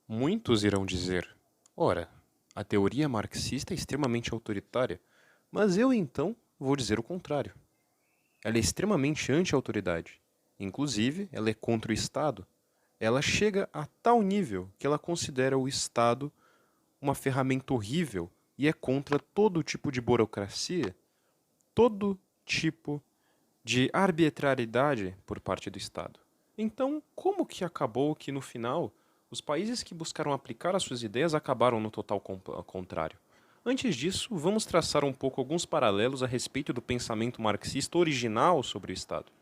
Muitos irão dizer: ora, a teoria marxista é extremamente autoritária, mas eu então vou dizer o contrário. Ela é extremamente anti-autoridade. Inclusive, ela é contra o Estado. Ela chega a tal nível que ela considera o Estado uma ferramenta horrível e é contra todo tipo de burocracia, todo tipo de arbitrariedade por parte do Estado. Então, como que acabou que no final os países que buscaram aplicar as suas ideias acabaram no total contrário? Antes disso, vamos traçar um pouco alguns paralelos a respeito do pensamento marxista original sobre o Estado.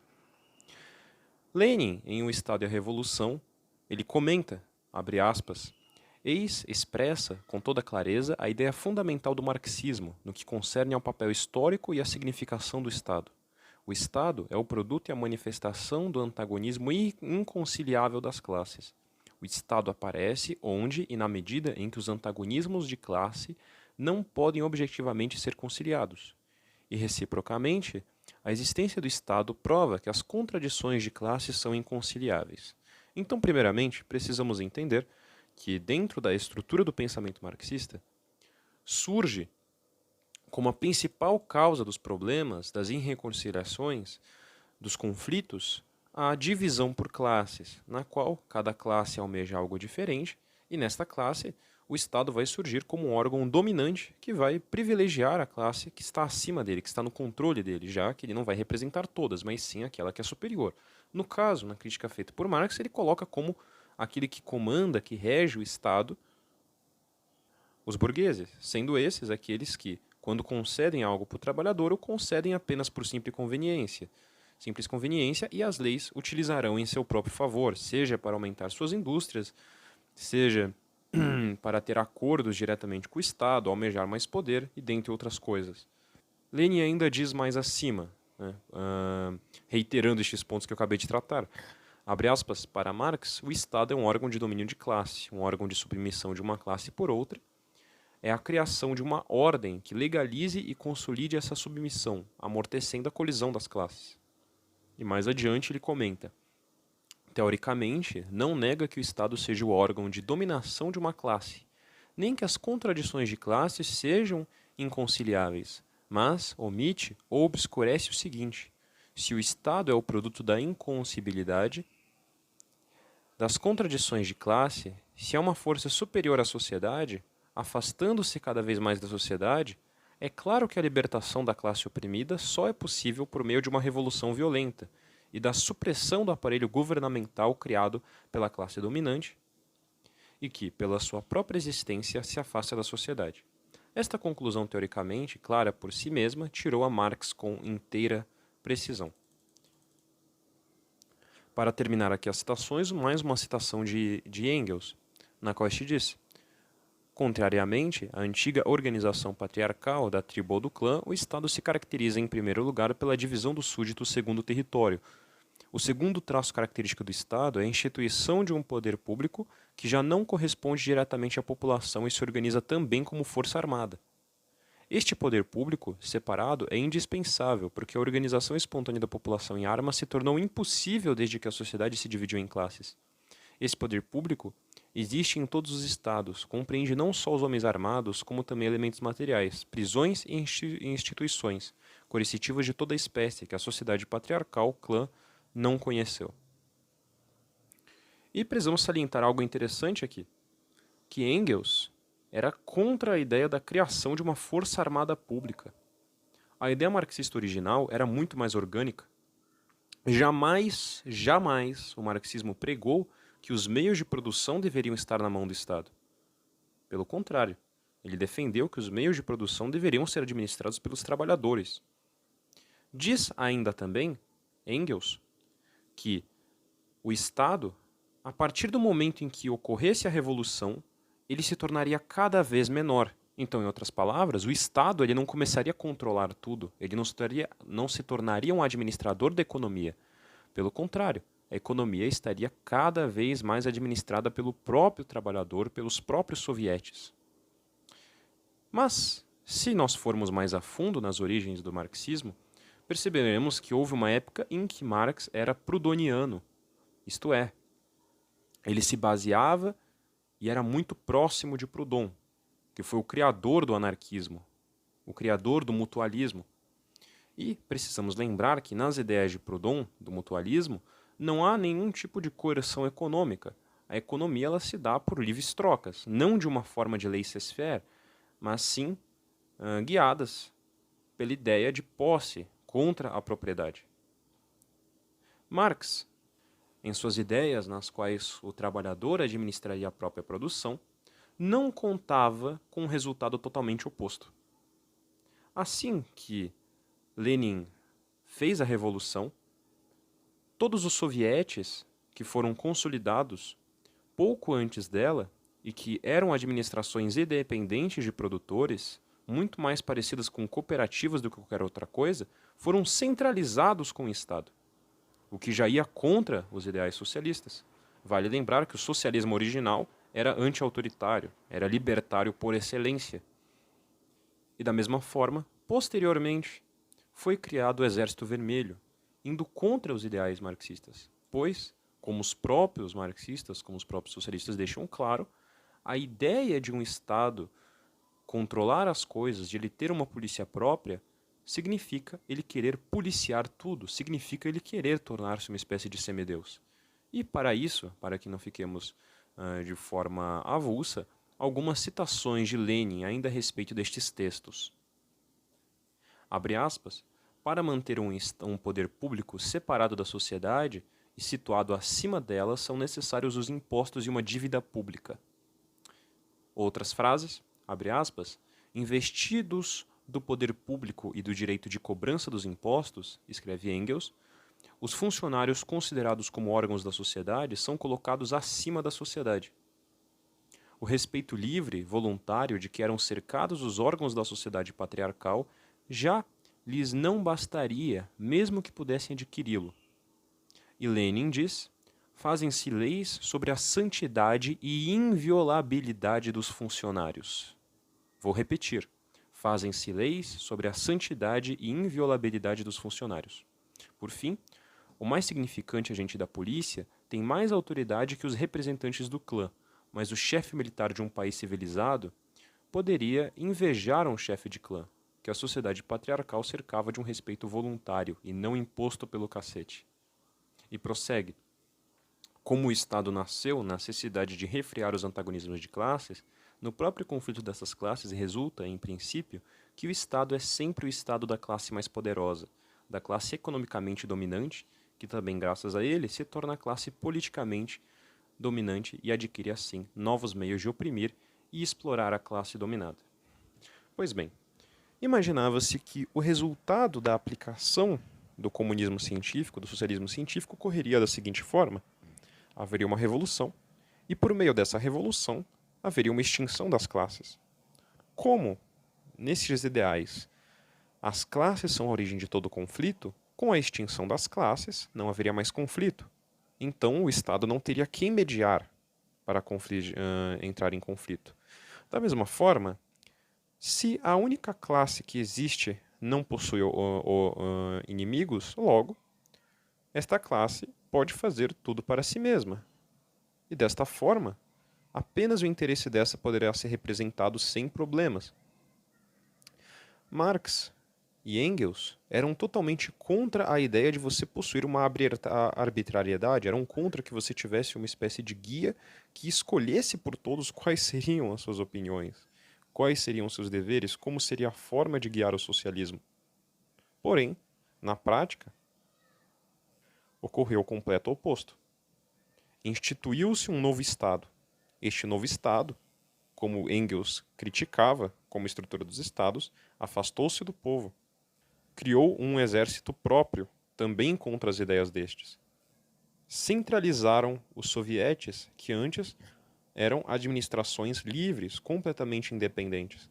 Lenin, em O Estado e a Revolução, ele comenta, abre aspas, eis expressa com toda clareza a ideia fundamental do marxismo no que concerne ao papel histórico e à significação do Estado. O Estado é o produto e a manifestação do antagonismo inconciliável das classes. O Estado aparece onde e na medida em que os antagonismos de classe não podem objetivamente ser conciliados. E, reciprocamente, a existência do Estado prova que as contradições de classe são inconciliáveis. Então, primeiramente, precisamos entender que, dentro da estrutura do pensamento marxista, surge como a principal causa dos problemas, das irreconciliações, dos conflitos, a divisão por classes, na qual cada classe almeja algo diferente, e nesta classe o Estado vai surgir como um órgão dominante que vai privilegiar a classe que está acima dele, que está no controle dele, já que ele não vai representar todas, mas sim aquela que é superior. No caso, na crítica feita por Marx, ele coloca como aquele que comanda, que rege o Estado, os burgueses, sendo esses aqueles que, quando concedem algo para o trabalhador, o concedem apenas por simples conveniência, e as leis utilizarão em seu próprio favor, seja para aumentar suas indústrias, seja para ter acordos diretamente com o Estado, almejar mais poder e dentre outras coisas. Lenin ainda diz mais acima, né, reiterando estes pontos que eu acabei de tratar. Abre aspas, para Marx, o Estado é um órgão de domínio de classe, um órgão de submissão de uma classe por outra, é a criação de uma ordem que legalize e consolide essa submissão, amortecendo a colisão das classes. E mais adiante ele comenta: teoricamente, não nega que o Estado seja o órgão de dominação de uma classe, nem que as contradições de classe sejam inconciliáveis, mas omite ou obscurece o seguinte: se o Estado é o produto da inconcibilidade, das contradições de classe, se é uma força superior à sociedade, afastando-se cada vez mais da sociedade, é claro que a libertação da classe oprimida só é possível por meio de uma revolução violenta e da supressão do aparelho governamental criado pela classe dominante e que, pela sua própria existência, se afasta da sociedade. Esta conclusão, teoricamente, clara por si mesma, tirou a Marx com inteira precisão. Para terminar aqui as citações, mais uma citação de Engels, na qual este diz: contrariamente à antiga organização patriarcal da tribo ou do clã, o Estado se caracteriza em primeiro lugar pela divisão do súdito segundo o território. O segundo traço característico do Estado é a instituição de um poder público que já não corresponde diretamente à população e se organiza também como força armada. Este poder público, separado, é indispensável, porque a organização espontânea da população em armas se tornou impossível desde que a sociedade se dividiu em classes. Esse poder público existe em todos os estados, compreende não só os homens armados, como também elementos materiais, prisões e instituições, coercitivas de toda a espécie que a sociedade patriarcal, clã, não conheceu. E precisamos salientar algo interessante aqui, que Engels era contra a ideia da criação de uma força armada pública. A ideia marxista original era muito mais orgânica. Jamais o marxismo pregou que os meios de produção deveriam estar na mão do Estado. Pelo contrário, ele defendeu que os meios de produção deveriam ser administrados pelos trabalhadores. Diz ainda também, Engels, que o Estado, a partir do momento em que ocorresse a revolução, ele se tornaria cada vez menor. Então, em outras palavras, o Estado ele não começaria a controlar tudo, ele não se tornaria um administrador da economia. Pelo contrário, a economia estaria cada vez mais administrada pelo próprio trabalhador, pelos próprios sovietes. Mas, se nós formos mais a fundo nas origens do marxismo, perceberemos que houve uma época em que Marx era proudhoniano, isto é, ele se baseava e era muito próximo de Proudhon, que foi o criador do anarquismo, o criador do mutualismo. E precisamos lembrar que nas ideias de Proudhon, do mutualismo, não há nenhum tipo de coerção econômica. A economia ela se dá por livres trocas, não de uma forma de laissez-faire, mas sim guiadas pela ideia de posse contra a propriedade. Marx, em suas ideias nas quais o trabalhador administraria a própria produção, não contava com um resultado totalmente oposto. Assim que Lenin fez a revolução, todos os sovietes que foram consolidados pouco antes dela e que eram administrações independentes de produtores, muito mais parecidas com cooperativas do que qualquer outra coisa, foram centralizados com o Estado, o que já ia contra os ideais socialistas. Vale lembrar que o socialismo original era anti-autoritário, era libertário por excelência. E da mesma forma, posteriormente, foi criado o Exército Vermelho, indo contra os ideais marxistas, pois, como os próprios marxistas, como os próprios socialistas deixam claro, a ideia de um Estado controlar as coisas, de ele ter uma polícia própria, significa ele querer policiar tudo, significa ele querer tornar-se uma espécie de semideus. E para isso, para que não fiquemos de forma avulsa, algumas citações de Lenin ainda a respeito destes textos. Abre aspas, para manter um poder público separado da sociedade e situado acima dela são necessários os impostos e uma dívida pública. Outras frases, abre aspas, investidos do poder público e do direito de cobrança dos impostos, escreve Engels, os funcionários considerados como órgãos da sociedade são colocados acima da sociedade. O respeito livre, voluntário de que eram cercados os órgãos da sociedade patriarcal já lhes não bastaria, mesmo que pudessem adquiri-lo. E Lenin diz, fazem-se leis sobre a santidade e inviolabilidade dos funcionários. Vou repetir, fazem-se leis sobre a santidade e inviolabilidade dos funcionários. Por fim, o mais significante agente da polícia tem mais autoridade que os representantes do clã, mas o chefe militar de um país civilizado poderia invejar um chefe de clã, que a sociedade patriarcal cercava de um respeito voluntário e não imposto pelo cacete. E prossegue. Como o Estado nasceu na necessidade de refrear os antagonismos de classes, no próprio conflito dessas classes resulta, em princípio, que o Estado é sempre o Estado da classe mais poderosa, da classe economicamente dominante, que também, graças a ele, se torna a classe politicamente dominante e adquire, assim, novos meios de oprimir e explorar a classe dominada. Pois bem, imaginava-se que o resultado da aplicação do comunismo científico, do socialismo científico, ocorreria da seguinte forma. Haveria uma revolução, e por meio dessa revolução, haveria uma extinção das classes. Como, nesses ideais, as classes são a origem de todo conflito, com a extinção das classes, não haveria mais conflito. Então, o Estado não teria quem mediar para entrar em conflito. Da mesma forma, se a única classe que existe não possui inimigos, logo, esta classe pode fazer tudo para si mesma. E desta forma, apenas o interesse dessa poderá ser representado sem problemas. Marx e Engels eram totalmente contra a ideia de você possuir uma arbitrariedade, eram contra que você tivesse uma espécie de guia que escolhesse por todos quais seriam as suas opiniões, quais seriam os seus deveres, como seria a forma de guiar o socialismo. Porém, na prática, ocorreu o completo oposto. Instituiu-se um novo Estado. Este novo Estado, como Engels criticava como estrutura dos Estados, afastou-se do povo. Criou um exército próprio, também contra as ideias destes. Centralizaram os sovietes, que antes eram administrações livres, completamente independentes.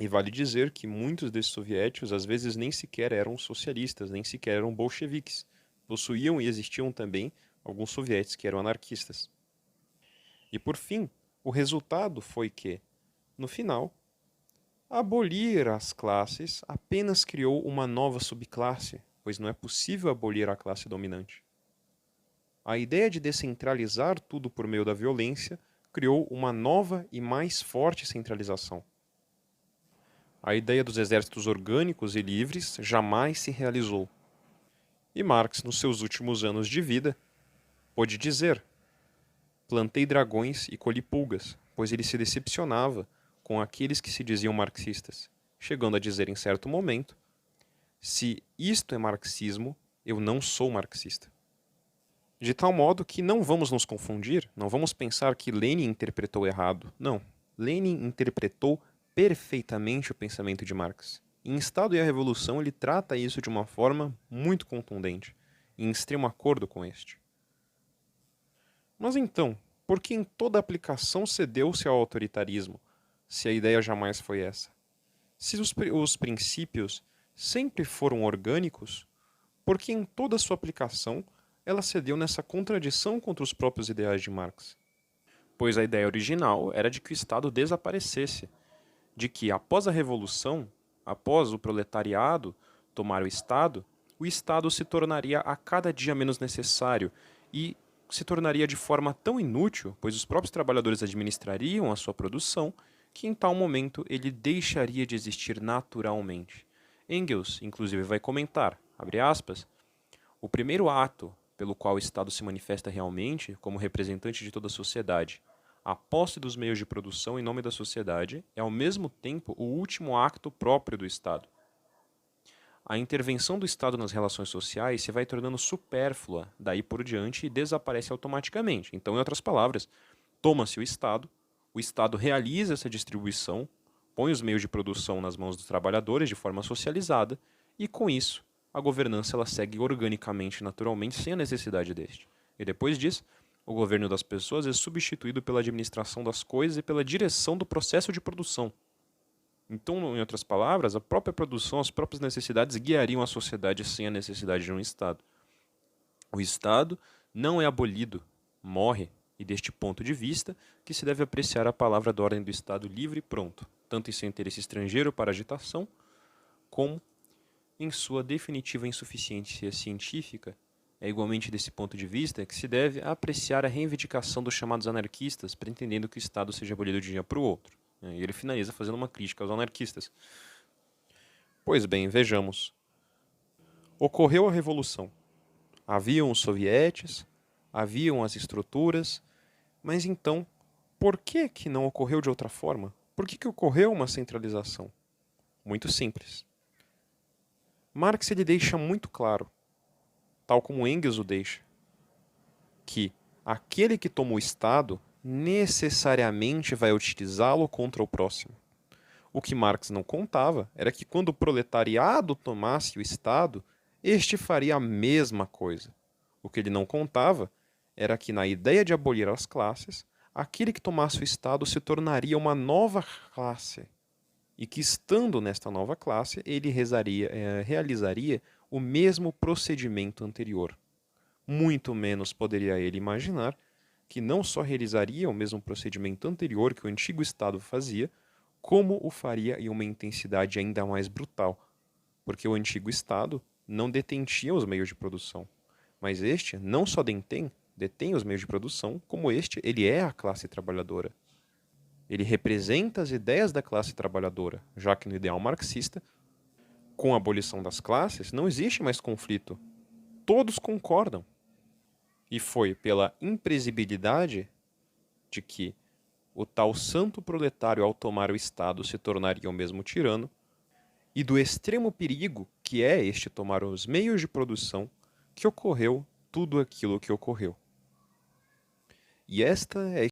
E vale dizer que muitos desses sovietes às vezes nem sequer eram socialistas, nem sequer eram bolcheviques. Possuíam e existiam também alguns sovietes que eram anarquistas. E por fim, o resultado foi que, no final, abolir as classes apenas criou uma nova subclasse, pois não é possível abolir a classe dominante. A ideia de descentralizar tudo por meio da violência criou uma nova e mais forte centralização. A ideia dos exércitos orgânicos e livres jamais se realizou. E Marx, nos seus últimos anos de vida, pôde dizer: plantei dragões e colhi pulgas, pois ele se decepcionava com aqueles que se diziam marxistas, chegando a dizer em certo momento: se isto é marxismo, eu não sou marxista. De tal modo que não vamos nos confundir, não vamos pensar que Lenin interpretou errado. Não. Lenin interpretou perfeitamente o pensamento de Marx. Em Estado e a Revolução, ele trata isso de uma forma muito contundente, em extremo acordo com este. Mas então, por que em toda aplicação cedeu-se ao autoritarismo, se a ideia jamais foi essa? Se os princípios sempre foram orgânicos, por que em toda sua aplicação ela cedeu nessa contradição contra os próprios ideais de Marx? Pois a ideia original era de que o Estado desaparecesse, de que após a Revolução, após o proletariado tomar o Estado se tornaria a cada dia menos necessário e se tornaria de forma tão inútil, pois os próprios trabalhadores administrariam a sua produção, que em tal momento ele deixaria de existir naturalmente. Engels, inclusive, vai comentar, abre aspas, o primeiro ato pelo qual o Estado se manifesta realmente como representante de toda a sociedade, a posse dos meios de produção em nome da sociedade, é ao mesmo tempo o último acto próprio do Estado. A intervenção do Estado nas relações sociais se vai tornando supérflua daí por diante e desaparece automaticamente. Então, em outras palavras, toma-se o Estado realiza essa distribuição, põe os meios de produção nas mãos dos trabalhadores de forma socializada e, com isso, a governança ela segue organicamente, naturalmente, sem a necessidade deste. E depois disso, o governo das pessoas é substituído pela administração das coisas e pela direção do processo de produção. Então, em outras palavras, a própria produção, as próprias necessidades guiariam a sociedade sem a necessidade de um Estado. O Estado não é abolido, morre, e deste ponto de vista que se deve apreciar a palavra da ordem do Estado livre e pronto, tanto em seu interesse estrangeiro para agitação, como em sua definitiva insuficiência científica. É igualmente desse ponto de vista que se deve apreciar a reivindicação dos chamados anarquistas, pretendendo que o Estado seja abolido de um dia para o outro. E ele finaliza fazendo uma crítica aos anarquistas. Pois bem, vejamos. Ocorreu a Revolução. Haviam os sovietes, haviam as estruturas, mas então, por que não ocorreu de outra forma? Por que ocorreu uma centralização? Muito simples. Marx ele deixa muito claro, tal como Engels o deixa, que aquele que toma o Estado necessariamente vai utilizá-lo contra o próximo. O que Marx não contava era que quando o proletariado tomasse o Estado, este faria a mesma coisa. O que ele não contava era que na ideia de abolir as classes, aquele que tomasse o Estado se tornaria uma nova classe. E que, estando nesta nova classe, ele realizaria o mesmo procedimento anterior. Muito menos poderia ele imaginar que não só realizaria o mesmo procedimento anterior que o antigo Estado fazia, como o faria em uma intensidade ainda mais brutal, porque o antigo Estado não detentia os meios de produção, mas este não só detém os meios de produção, como ele é a classe trabalhadora. Ele representa as ideias da classe trabalhadora, já que no ideal marxista, com a abolição das classes, não existe mais conflito. Todos concordam. E foi pela imprevisibilidade de que o tal santo proletário, ao tomar o Estado, se tornaria o mesmo tirano, e do extremo perigo que é este tomar os meios de produção, que ocorreu tudo aquilo que ocorreu. E esta é